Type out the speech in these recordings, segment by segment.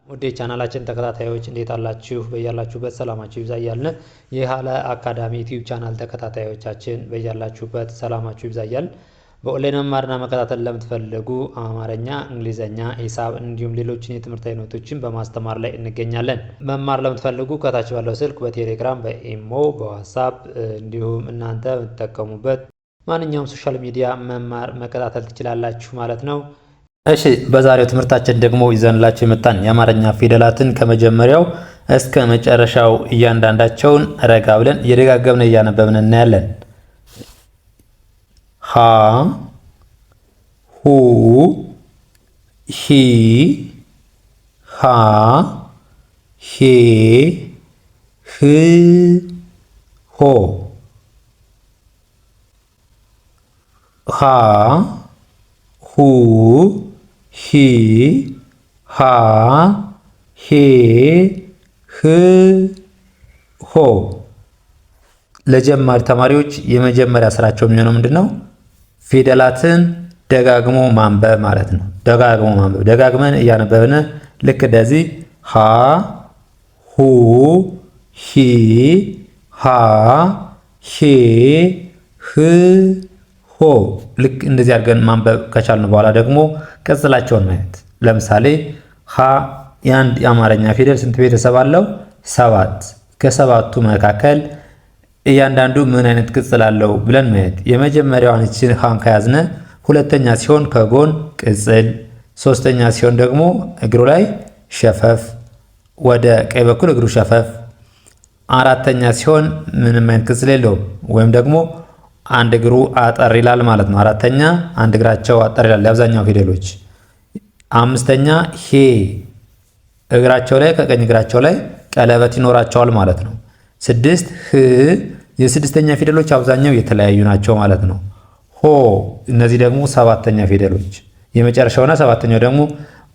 ውድ የቻናላችን ተከታታዮች እንዴት አላችሁ? በያላችሁበት ሰላማችሁ ይብዛ እያልን የሃለ አካዳሚ ዩቲዩብ ቻናል ተከታታዮቻችን በያላችሁበት ሰላማችሁ ይብዛ እያልን በኦንላይን መማርና መከታተል ለምትፈልጉ አማርኛ፣ እንግሊዘኛ፣ ሂሳብ እንዲሁም ሌሎችን የትምህርት አይነቶችን በማስተማር ላይ እንገኛለን። መማር ለምትፈልጉ ከታች ባለው ስልክ በቴሌግራም፣ በኢሞ፣ በዋትስአፕ እንዲሁም እናንተ የምትጠቀሙበት ማንኛውም ሶሻል ሚዲያ መማር መከታተል ትችላላችሁ ማለት ነው። እሺ በዛሬው ትምህርታችን ደግሞ ይዘንላችሁ የመጣን የአማርኛ ፊደላትን ከመጀመሪያው እስከ መጨረሻው እያንዳንዳቸውን ረጋ ብለን እየደጋገምን እያነበብን እናያለን። ሀ ሁ ሂ ሃ ሄ ህ ሆ ሃ ሁ ሂ ሃ ሄ ህ ሆ። ለጀማሪ ተማሪዎች የመጀመሪያ ስራቸው የሚሆነው ምንድነው? ፊደላትን ደጋግሞ ማንበብ ማለት ነው። ደጋግሞ ማንበብ፣ ደጋግመን እያነበብን ልክ እንደዚህ ሃ ሁ ሂ ሃ ሄ ህ ሆ ልክ እንደዚህ አድርገን ማንበብ ከቻልን በኋላ ደግሞ ቅጽላቸውን ማየት። ለምሳሌ ሀ የአንድ የአማርኛ ፊደል ስንት ቤተሰብ አለው? 7። ከሰባቱ መካከል እያንዳንዱ ምን አይነት ቅጽል አለው ብለን ማየት። የመጀመሪያዋን እችን ሃን ከያዝነ ሁለተኛ ሲሆን ከጎን ቅጽል፣ ሶስተኛ ሲሆን ደግሞ እግሩ ላይ ሸፈፍ፣ ወደ ቀኝ በኩል እግሩ ሸፈፍ፣ አራተኛ ሲሆን ምንም አይነት ቅጽል የለውም ወይም ደግሞ አንድ እግሩ አጠር ይላል ማለት ነው። አራተኛ አንድ እግራቸው አጠር ይላል የአብዛኛው ፊደሎች። አምስተኛ ሄ እግራቸው ላይ ከቀኝ እግራቸው ላይ ቀለበት ይኖራቸዋል ማለት ነው። 6 ህ የስድስተኛ ፊደሎች አብዛኛው የተለያዩ ናቸው ማለት ነው። ሆ እነዚህ ደግሞ ሰባተኛ ፊደሎች፣ የመጨረሻውና ሰባተኛው ደግሞ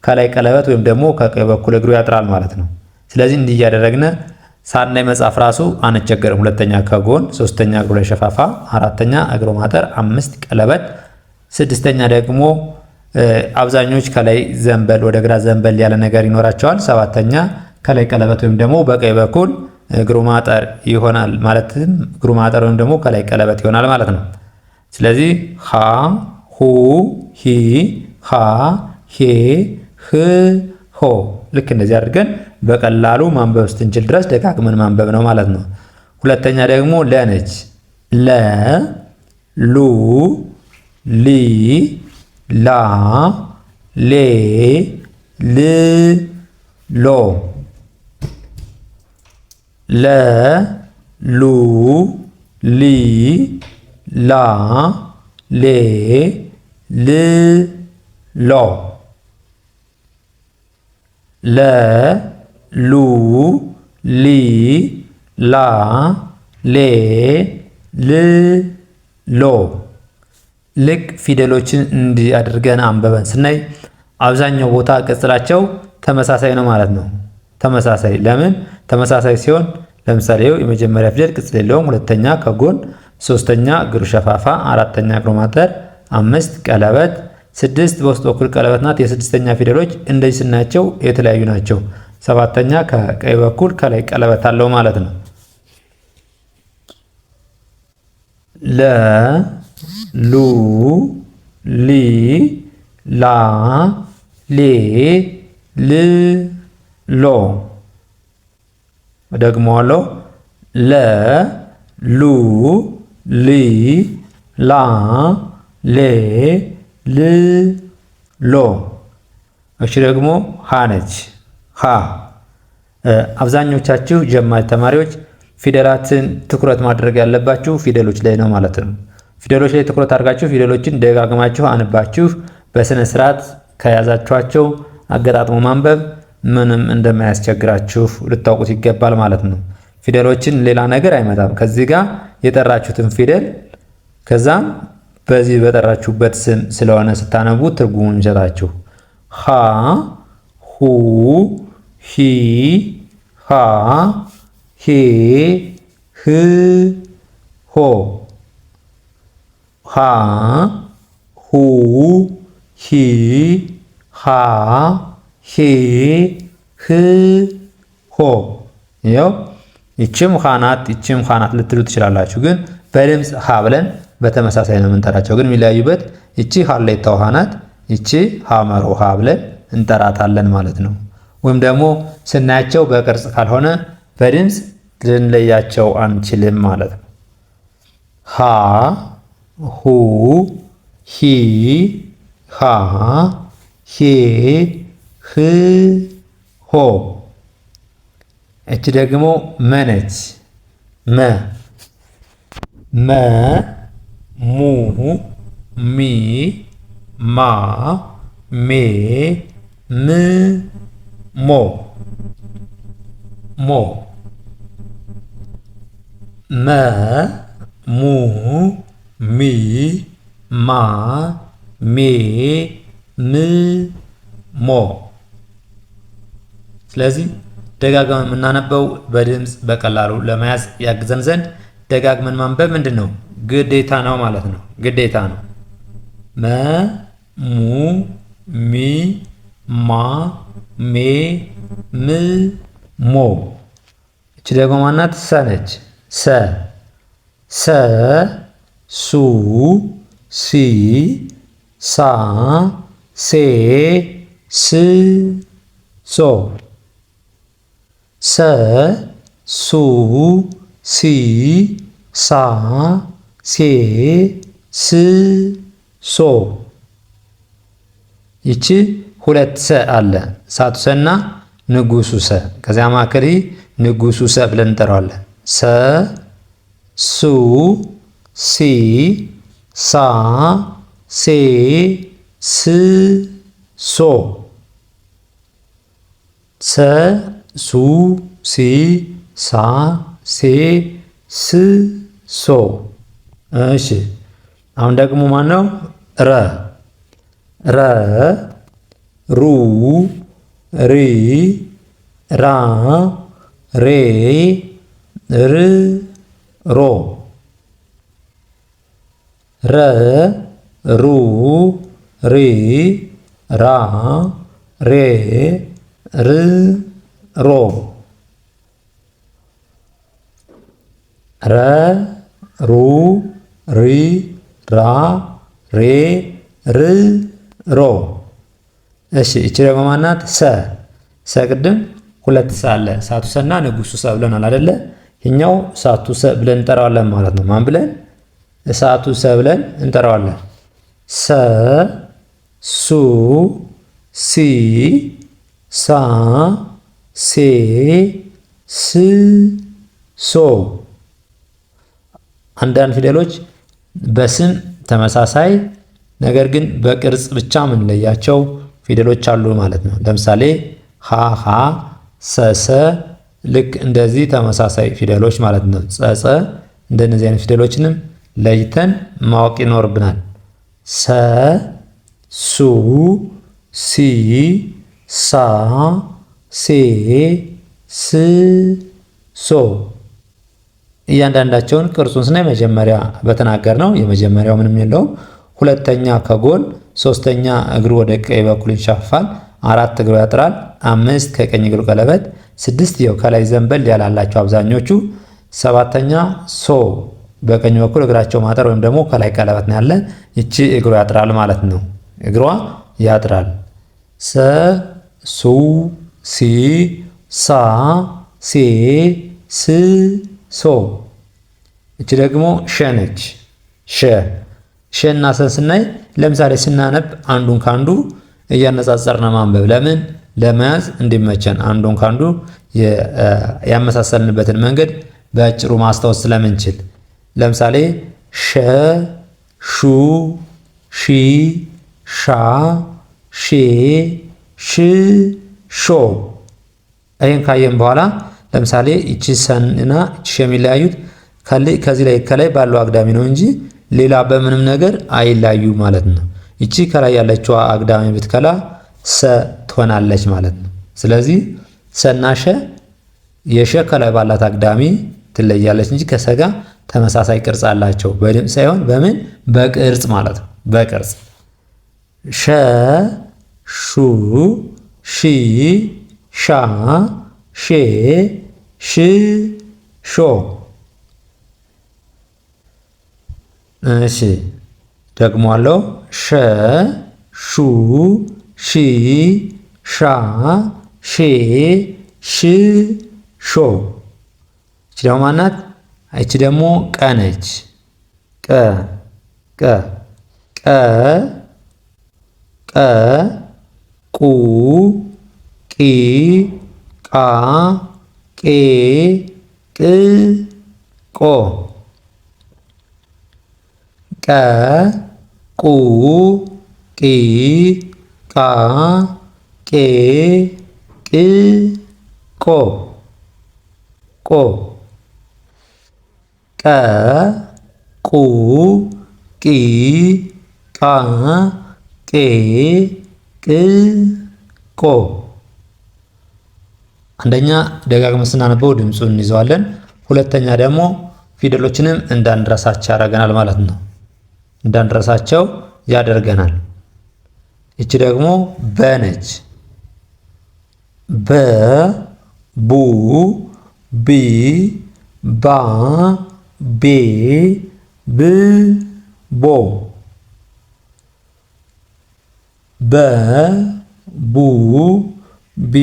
ከላይ ቀለበት ወይም ደግሞ ከቀኝ በኩል እግሩ ያጥራል ማለት ነው። ስለዚህ እንዲህ እያደረግነ ሳናይ መጻፍ ራሱ አንቸገርም። ሁለተኛ ከጎን፣ ሶስተኛ እግሩ ላይ ሸፋፋ፣ አራተኛ እግሩ ማጠር፣ 5 ቀለበት፣ ስድስተኛ ደግሞ አብዛኞች ከላይ ዘንበል ወደ ግራ ዘንበል ያለ ነገር ይኖራቸዋል። ሰባተኛ ከላይ ቀለበት ወይም ደግሞ በቀኝ በኩል እግሩ ማጠር ይሆናል። ማለትም እግሩ ማጠር ወይም ደግሞ ከላይ ቀለበት ይሆናል ማለት ነው። ስለዚህ ሃ ሁ ሂ ሃ ሄ ህ ሆ ልክ እንደዚህ አድርገን በቀላሉ ማንበብ ስትንችል ድረስ ደጋግመን ማንበብ ነው ማለት ነው። ሁለተኛ ደግሞ ለ ነች። ለ ሉ ሊ ላ ሌ ል ሎ። ለ ሉ ሊ ላ ሌ ል ሎ። ለ ሉ ሊ ላ ሌ ል ሎ። ልክ ፊደሎችን እንዲህ አድርገን አንበበን ስናይ አብዛኛው ቦታ ቅጽላቸው ተመሳሳይ ነው ማለት ነው። ተመሳሳይ ለምን ተመሳሳይ ሲሆን ለምሳሌ የመጀመሪያ ፊደል ቅጽል የለውም። ሁለተኛ ከጎን፣ ሶስተኛ እግሩ ሸፋፋ፣ አራተኛ እግሩ ማጠር፣ 5 ቀለበት፣ 6 በውስጥ በኩል ቀለበት ናት። የስድስተኛ ፊደሎች እንደዚህ ስናያቸው የተለያዩ ናቸው። ሰባተኛ ከቀኝ በኩል ከላይ ቀለበት አለው ማለት ነው። ለ ሉ ሊ ላ ሌ ል ሎ። ደግሞዋለሁ። ለ ሉ ሊ ላ ሌ ል ሎ። እሺ ደግሞ ሃ ነች። ሃ አብዛኞቻችሁ ጀማሪ ተማሪዎች ፊደላትን ትኩረት ማድረግ ያለባችሁ ፊደሎች ላይ ነው ማለት ነው። ፊደሎች ላይ ትኩረት አድርጋችሁ ፊደሎችን ደጋግማችሁ አንባችሁ በስነ ስርዓት ከያዛችኋቸው አገጣጥሞ ማንበብ ምንም እንደማያስቸግራችሁ ልታውቁት ይገባል ማለት ነው። ፊደሎችን ሌላ ነገር አይመጣም። ከዚህ ጋር የጠራችሁትን ፊደል ከዛም በዚህ በጠራችሁበት ስም ስለሆነ ስታነቡ ትርጉሙን ይሰጣችሁ። ሃ ሁ ሂ ሃ ሄ ህ ሆ። ሃ ሁ ሂ ሃ ሄ ህ ሆ። ይኸው ይችም ሀ ናት፣ ይችም ሀ ናት ልትሉ ትችላላችሁ። ግን በድምፅ ሀ ብለን በተመሳሳይ ነው የምንጠራቸው። ግን የሚለያዩበት ይቺ ሀሌታ ውሃ ናት፣ ይቺ ሀመር ውሃ ብለን እንጠራታለን ማለት ነው። ወይም ደግሞ ስናያቸው በቅርጽ ካልሆነ በድምፅ ልንለያቸው አንችልም ማለት ነው። ሀ ሁ ሂ ሃ ሄ ህ ሆ። እች ደግሞ መነች መ መ ሙ ሚ ማ ሜ ም ሞ ሞ መ ሙ ሚ ማ ሜ ም ሞ። ስለዚህ ደጋግመን የምናነበው በድምፅ በቀላሉ ለመያዝ ያግዘን ዘንድ ደጋግመን ማንበብ ምንድን ነው? ግዴታ ነው ማለት ነው። ግዴታ ነው። መ ሙ ሚ ማ ሜ ም ሞ። እቺ ደግሞ ማናት? ሰ ነች። ሰ ሰ ሱ ሲ ሳ ሴ ስ ሶ። ሰ ሱ ሲ ሳ ሴ ስ ሶ። ይቺ ሁለት ሰ አለ፣ ሳቱ ሰና ንጉሱ ሰ። ከዚያ ማዕከል ንጉሱ ሰ ብለን እንጠራዋለን። ሰ ሱ ሲ ሳ ሴ ስ ሶ። ሰ ሱ ሲ ሳ ሴ ስ ሶ። እሺ አሁን ደግሞ ማነው? ረ ረ ሩ ሪ ራ ሬ ር ሮ። ረ ሩ ሪ ራ ሬ ር ሮ። ረ ሩ ሪ ራ ሬ ር ሮ። እሺ እቺ ደግሞ ማናት? ሰ ሰ። ቅድም ሁለት ሰ አለ፣ ሳቱ ሰና ንጉሱ ሰ ብለናል አይደለ? ይሄኛው ሳቱ ሰ ብለን እንጠራዋለን ማለት ነው። ማን ብለን? እሳቱ ሰ ብለን እንጠራዋለን። ሰ ሱ ሲ ሳ ሴ ስ ሶ። አንዳንድ ፊደሎች በስም ተመሳሳይ ነገር ግን በቅርጽ ብቻ የምንለያቸው ፊደሎች አሉ ማለት ነው። ለምሳሌ ሀ ሀ ሰሰ ልክ እንደዚህ ተመሳሳይ ፊደሎች ማለት ነው። ጸጸ እንደነዚህ አይነት ፊደሎችንም ለይተን ማወቅ ይኖርብናል። ሰ ሱ ሲ ሳ ሴ ስ ሶ። እያንዳንዳቸውን ቅርጹን ስናይ መጀመሪያ በተናገር ነው የመጀመሪያው ምንም የለውም። ሁለተኛ ከጎን፣ ሶስተኛ እግሩ ወደ ቀኝ በኩል ይንሻፋል፣ አራት እግሩ ያጥራል፣ አምስት ከቀኝ እግሩ ቀለበት፣ ስድስት ይኸው ከላይ ዘንበል ያላላቸው አብዛኞቹ፣ ሰባተኛ ሶ በቀኝ በኩል እግራቸው ማጠር ወይም ደግሞ ከላይ ቀለበት ነው ያለ። ይቺ እግሩ ያጥራል ማለት ነው። እግሯ ያጥራል። ሰ ሱ ሲ ሳ ሴ ስ ሶ። እቺ ደግሞ ሸ ነች። ሸ ሸና ሰን ስናይ ለምሳሌ ስናነብ አንዱን ካንዱ እያነጻጸርነ ማንበብ ለምን ለመያዝ እንዲመቸን አንዱን ካንዱ ያመሳሰልንበትን መንገድ በአጭሩ ማስታወስ ስለምንችል ለምሳሌ ሸ ሹ ሺ ሻ ሼ ሽ ሾ። ይህን ካየን በኋላ ለምሳሌ እቺ ሰን እና እቺ ሸ የሚለያዩት ከዚህ ላይ ከላይ ባለው አግዳሚ ነው እንጂ ሌላ በምንም ነገር አይላዩ ማለት ነው። እቺ ከላይ ያለችው አግዳሚ ብትከላ ሰ ትሆናለች ማለት ነው። ስለዚህ ሰና ሸ የሸ ከላይ ባላት አግዳሚ ትለያለች እንጂ ከሰጋ ተመሳሳይ ቅርጽ አላቸው። በድምፅ ሳይሆን በምን በቅርጽ ማለት ነው። በቅርጽ ሸ ሹ ሺ ሻ ሼ ሽ ሾ። እሺ ደግሞአለው። ሸ ሹ ሺ ሻ ሼ ሽ ሾ። እቺ ደግሞ ማናት? እቺ ደግሞ ቀ ነች። ቀ ቀ ቀ ቀ ቁ ቂ ቃ ቄ ቅ ቆ። ቀ ቁ ቂ ቃ ቄ ቅ ቆ ቆ። ቀ ቁ ቂ ቃ ቄ ቅ ቆ። አንደኛ ደጋግመን ስናነበው ድምፁን እንይዘዋለን። ሁለተኛ ደግሞ ፊደሎችንም እንዳንረሳቸው ያደርገናል ማለት ነው። እንዳንረሳቸው ያደርገናል። እቺ ደግሞ በነች። በ ቡ ቢ ባ ቤ ብ ቦ። በ ቡ ቢ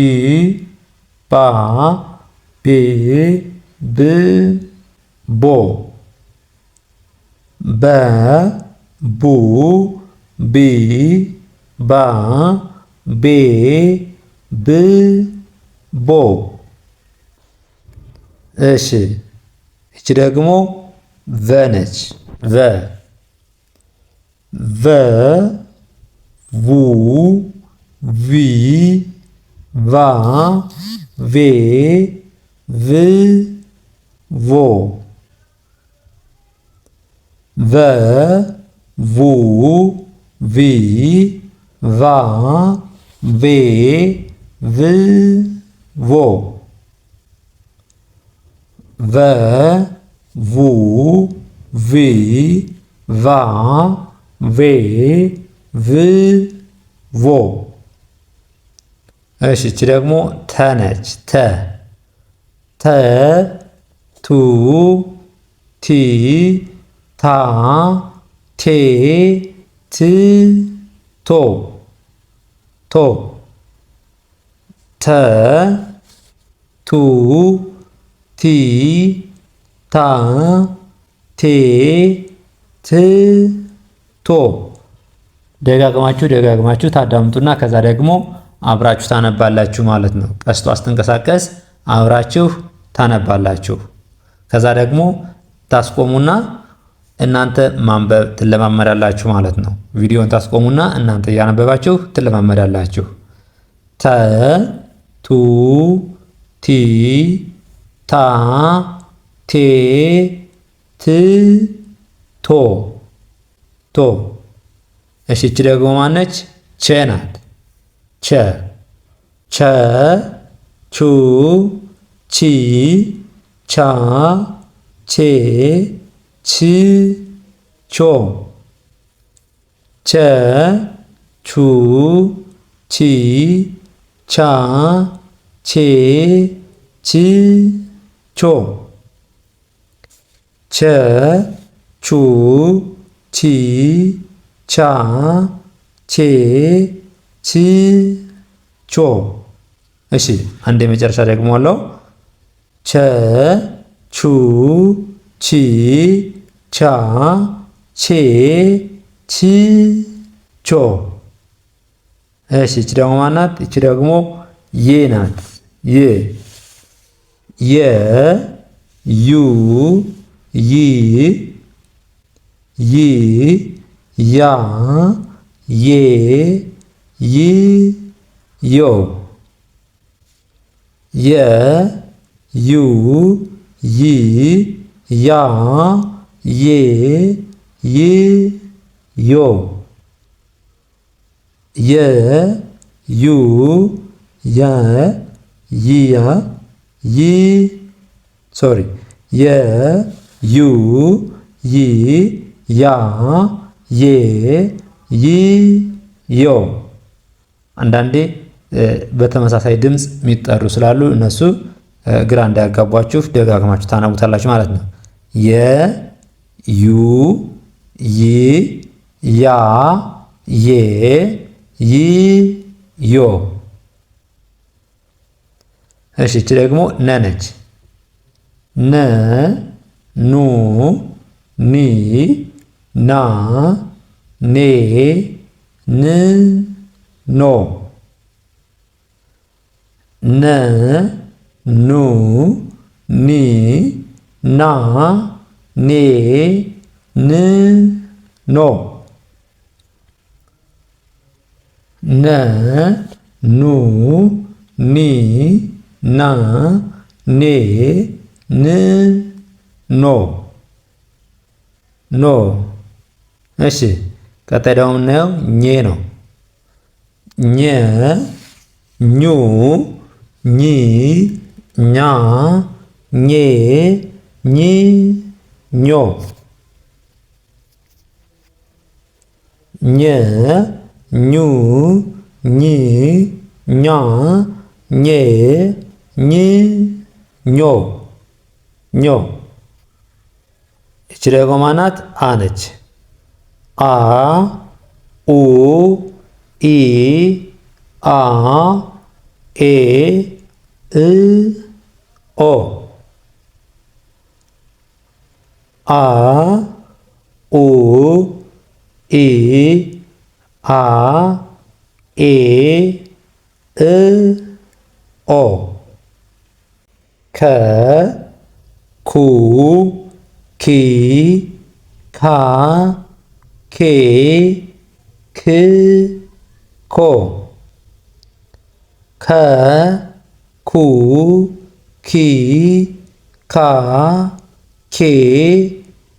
ባ ቤ ብ ቦ። በ ቡ ቢ ባ ቤ ብ ቦ። እሺ እቺ ደግሞ ቨ ነች። ቨ ቨ ቡ ቪ ቫ ቬ ቭ ቮ። ቨ ቡ ቪ ቫ ቬ ቭ ቮ። ቨ ቡ ቪ ቫ ቬ ቭ ቮ። እሺ እቺ ደግሞ ተ ነች። ተ ተ ቱ ቲ ታ ቴ ት ቶ ቶ። ተ ቱ ቲ ታ ቴ ት ቶ። ደጋግማችሁ ታዳምጡና ከዛ ደግሞ አብራችሁ ታነባላችሁ ማለት ነው። ቀስቷ ስትንቀሳቀስ አብራችሁ ታነባላችሁ። ከዛ ደግሞ ታስቆሙና እናንተ ማንበብ ትለማመዳላችሁ ማለት ነው። ቪዲዮን ታስቆሙና እናንተ እያነበባችሁ ትለማመዳላችሁ። ተ ቱ ቲ ታ ቴ ት ቶ ቶ። እሺ እቺ ደግሞ ማነች? ቸ ናት። ቸ ቸ ቹ ቺ ቻ ቼ ች ቾ። ቸ ቹ ቺ ቻ ቼ ች ቾ። ቸ ቹ ቺ ቻ ቼ ች ቾ። እሺ አንድ የመጨረሻ ደግሞ አለው። ቸ ቹ ቺ ቻ ቼ ች ቾ። እሺ እቺ ደግሞ ማናት? እቺ ደግሞ የ ናት። የ የ ዩ ይ ይ ያ ዬ ይ ዮ። የ ዩ ይ ያ ዬ ይ ዮ። የ ዩ የ ይያ ይ ሶሪ የ ዩ ይ ያ ዬ ይ ዮ። አንዳንዴ በተመሳሳይ ድምፅ የሚጠሩ ስላሉ እነሱ ግራ እንዳያጋቧችሁ ደጋግማችሁ ታነቡታላችሁ ማለት ነው። የ ዩ ይ ያ ዬ ይ ዮ። እሺ እቺ ደግሞ ነ ነች። ነ ኑ ኒ ና ኔ ን ኖ። ነ ኑ ኒ ና ኔ ን ኖ። ነ ኑ ኒ ና ኔ ን ኖ ኖ። እሺ ቀጣይ ደግሞ የምናየው ኘ ነው። ኘ ኙ ኚ ኛ ኜ ኝ ኞ። ኘ ኙ ኚ ኛ ኜ ኝ ኞ ኞ። እቺ ደግሞ ማናት? አ ነች። አ ኡ ኢ አ ኤ እ ኦ። አ ኡ ኢ አ ኤ እ ኦ። ከ ኩ ኪ ካ ኬ ክ ኮ። ከ ኩ ኪ ካ ኬ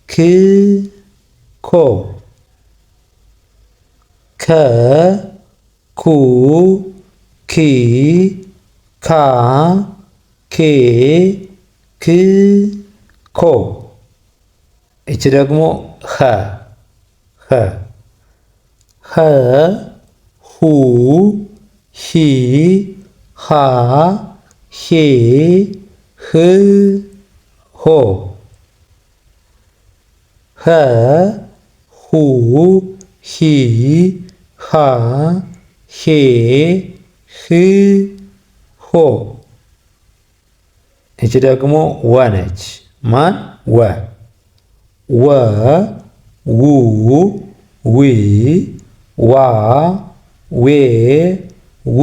ክ ኮ። ከ ኩ ኪ ካ ኬ ክ ኮ። እቺ ደግሞ ኸ ኸ ኸ ሁ ሂ ሃ ሄ ህ ሆ። ኸ ሁ ሂ ሃ ሄ ህ ሆ። እቺ ደግሞ ወ ነች። ማን? ወ ወ ው ዊ ዋ ዌ ው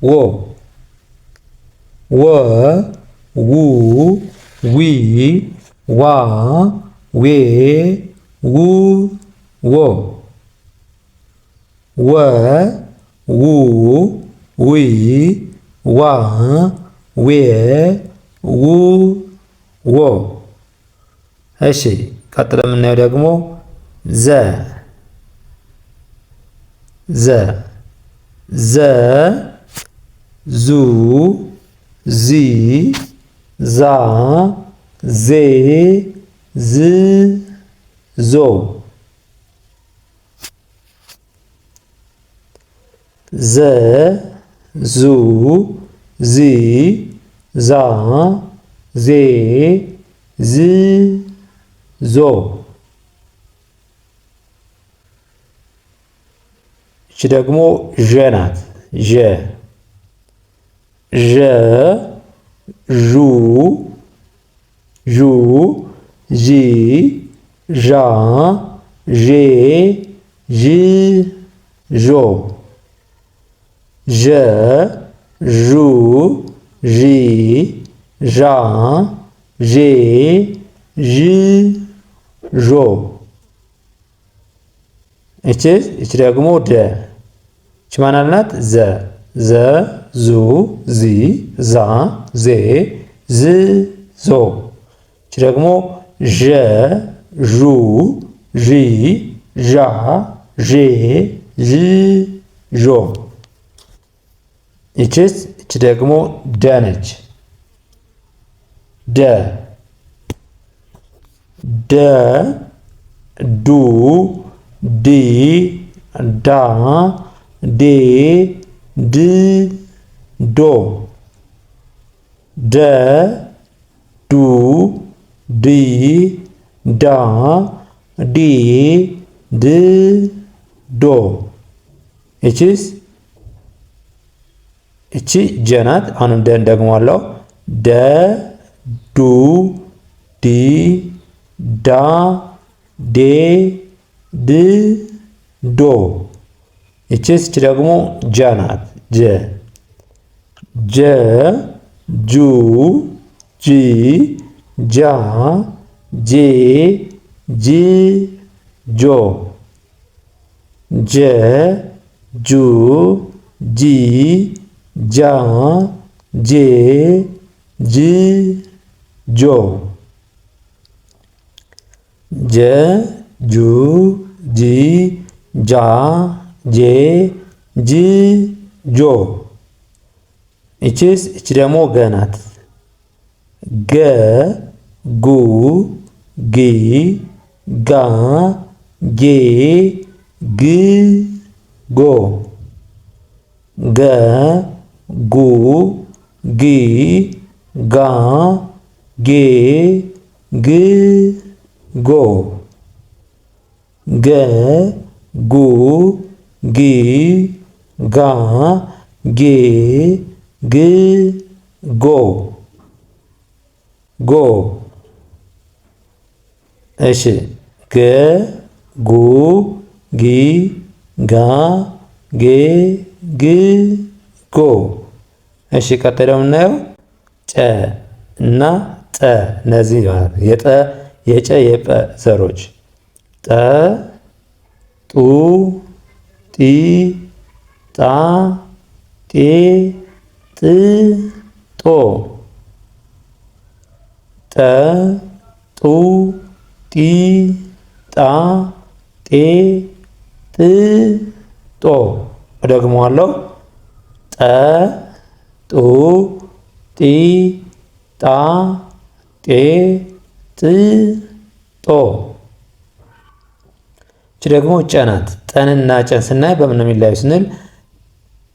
ዎ። ወ ው ዊ ዋ ዌ ው ዎ። ወ ው ዊ ዋ ዌ ው ዎ። እሺ ቀጥሎ የምናየው ደግሞ ዘ ዘ ዘ ዙ ዚ ዛ ዜ ዝ ዞ። ዘ ዙ ዚ ዛ ዜ ዝ ዞ። እቺ ደግሞ ዠ ናት። ዠ ዠ ዡ ዡ ዢ ዣ ዤ ዥ ዦ። ዠ ዡ ዢ ዣ ዤ ዥ ዦ። እቺ ደግሞ ደ። እቺ ማን አልናት? ዘ ዘ ዙ ዚ ዛ ዜ ዝ ዞ። እቺ ደግሞ ዠ ዡ ዢ ዣ ዤ ዥ ዦ። እቺ ደግሞ ደ ነች። ደ ደ ዱ ዲ ዳ ዴ ድ ዶ ደ ዱ ዲ ዳ ዲ ድ ዶ እቺ ጀ ናት። አሁንም ደን ደግመዋለሁ። ደ ዱ ዲ ዳ ዴ ድ ዶ እቺ ደግሞ ጃ ናት። ጀ ጀ ጁ ጂ ጃ ጄ ጂ ጆ ጀ ጁ ጂ ጃ ጄ ጂ ጆ ጀ ጁ ጂ ጃ ጄ ጂ ጆ እቺ ደግሞ ገ ናት። ገ ጉ ጊ ጋ ጌ ግ ጎ ገ ጉ ጊ ጋ ጌ ግ ጎ ገ ጉ ጊ ጋ ጌ ግ ጎ ጎ እሺ ገ ጉ ጊ ጋ ጌ ግ ጎ እሺ ቀጣይ ደግሞ የምናየው ጨ እና ጠ እነዚህ የጠ የጨ የጰ ዘሮች ጠ ጡ ጢ ጣ ጤ ጥ ጦ ጠ ጡ ጢ ጣ ጤ ጥ ጦ እደግመዋለሁ። ጠ ጡ ጢ ጣ ጤ ጥ ጦ እቺ ደግሞ ጨ ናት። ጠንና ጨን ስናይ በምን ነው የሚለያዩ ስንል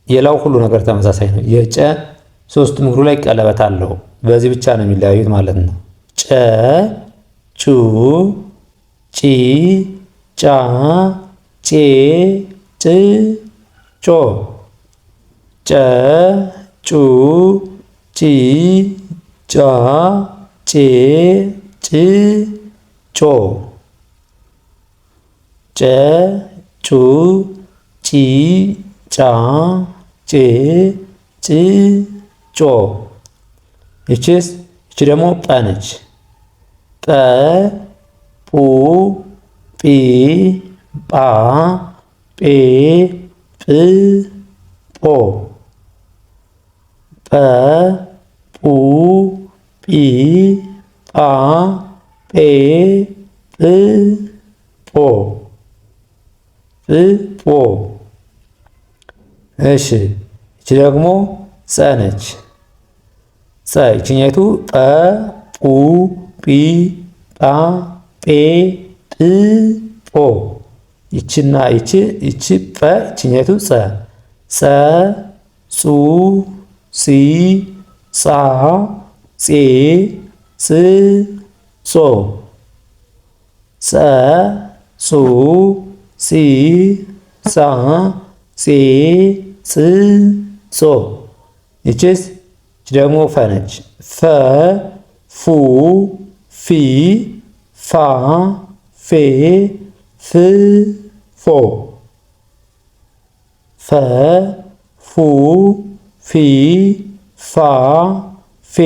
የላው ሁሉ ነገር ተመሳሳይ ነው። የጨ ሶስቱም እግሩ ላይ ቀለበት አለው። በዚህ ብቻ ነው የሚለያዩት ማለት ነው። ጨ ጩ ጪ ጫ ጬ ጭ ጮ ጨ ጩ ጪ ጫ ጬ ጭ ጮ ጨ ጩ ጪ ጫ ጬ ጭ ጮ እቺ ደግሞ ጰ ነች። ጰ ጱ ጲ ጳ ጴ ጵ ጶ ጰ ጱ ጲ ጳ ጴ ጵ ጶ ጵ ጶ እሺ እቺ ደግሞ ጸ ነች። ጸ ይችኛይቱ ጰ ጱ ጲ ጳ ጴ ጵ ጶ ይችና ይቺ ጰ ይችኛይቱ ጸ ጸ ጹ ጺ ጻ ጼ ጽ ጾ ጸ ጹ ጺ ጻ ጼ ጽ ጾ ይቺስ ደግሞ ፈ ነች። ፈ ፉ ፊ ፋ ፌ ፍ ፎ ፈ ፉ ፊ ፋ ፌ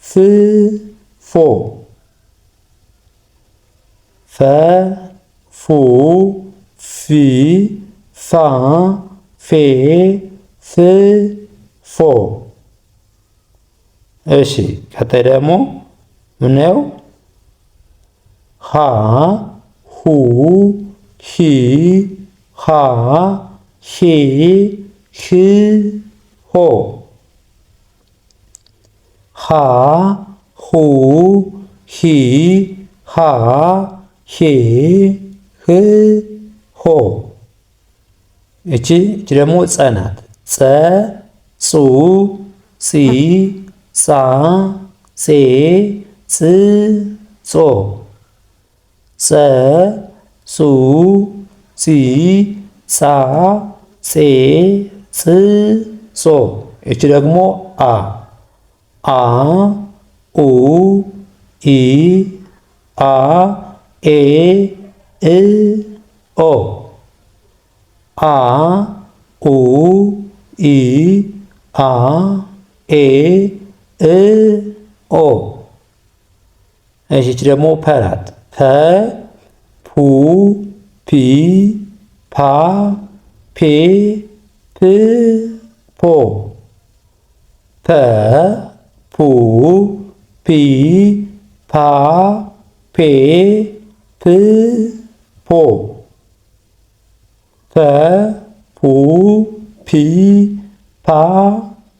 ፍ ፎ ፈ ፉ ፊ ፋ ፌ ፍ ፎ እሺ ቀጣይ ደግሞ ምናየው ሃ ሁ ሂ ሃ ሄ ህ ሆ ሃ ሁ ሂ ሃ ሄ ህ ሆ እቺ ደግሞ ጸ ናት። ጸ ጹ ጺ ጻ ጼ ጽ ጾ ጸ ጹ ጺ ጻ ጼ ጽ ጾ። እቺ ደግሞ አ አ ኡ ኢ አ ኤ እ ኦ አ ኡ ኢ አ ኤ እ ኦ። እሺ ደግሞ ፐ ናት። ፐ ፑ ፒ ፓ ፔ ፕ ፖ ፐ ፑ ፒ ፓ ፔ ፕ ፖ ፐ ፑ ፒ ፓ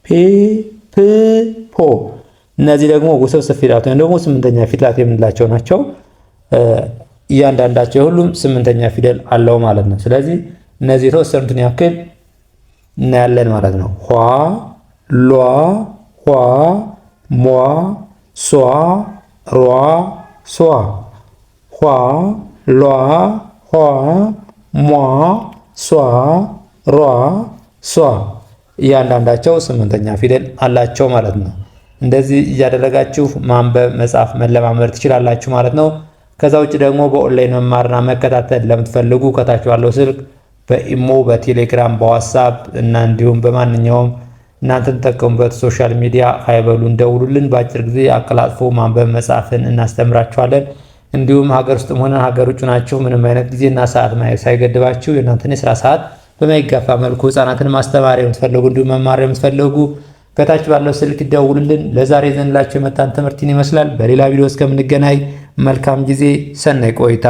ፔ ፕ ፖ። እነዚህ ደግሞ ውስብስብ ፊደላት ወይም ደግሞ ስምንተኛ ፊደላት የምንላቸው ናቸው። እያንዳንዳቸው ሁሉም ስምንተኛ ፊደል አለው ማለት ነው። ስለዚህ እነዚህ የተወሰኑትን ያክል እናያለን ማለት ነው። ኋ ሏ ኋ ሟ ሷ ሯ ሷ ኋ ሏ ኋ ሟ ሷ ሯ ሷ እያንዳንዳቸው ስምንተኛ ፊደል አላቸው ማለት ነው። እንደዚህ እያደረጋችሁ ማንበብ መጻፍ መለማመድ ትችላላችሁ ማለት ነው። ከዛ ውጭ ደግሞ በኦንላይን መማርና መከታተል ለምትፈልጉ ከታች ባለው ስልክ በኢሞ፣ በቴሌግራም፣ በዋትስአፕ እና እንዲሁም በማንኛውም እናንተ ተጠቀሙበት ሶሻል ሚዲያ አይበሉን፣ ደውሉልን። በአጭር ጊዜ አቀላጥፎ ማንበብ መጻፍን እናስተምራችኋለን። እንዲሁም ሀገር ውስጥም ሆነ ሀገር ውጭ ናችሁ ምንም አይነት ጊዜና ሰዓት ሳይገድባችሁ የእናንተን የስራ ሰዓት በማይጋፋ መልኩ ህፃናትን ማስተማር የምትፈልጉ እንዲሁም መማር የምትፈልጉ ከታች ባለው ስልክ ይደውሉልን። ለዛሬ ዘንላችሁ የመጣን ትምህርትን ይመስላል። በሌላ ቪዲዮ እስከምንገናኝ መልካም ጊዜ፣ ሰናይ ቆይታ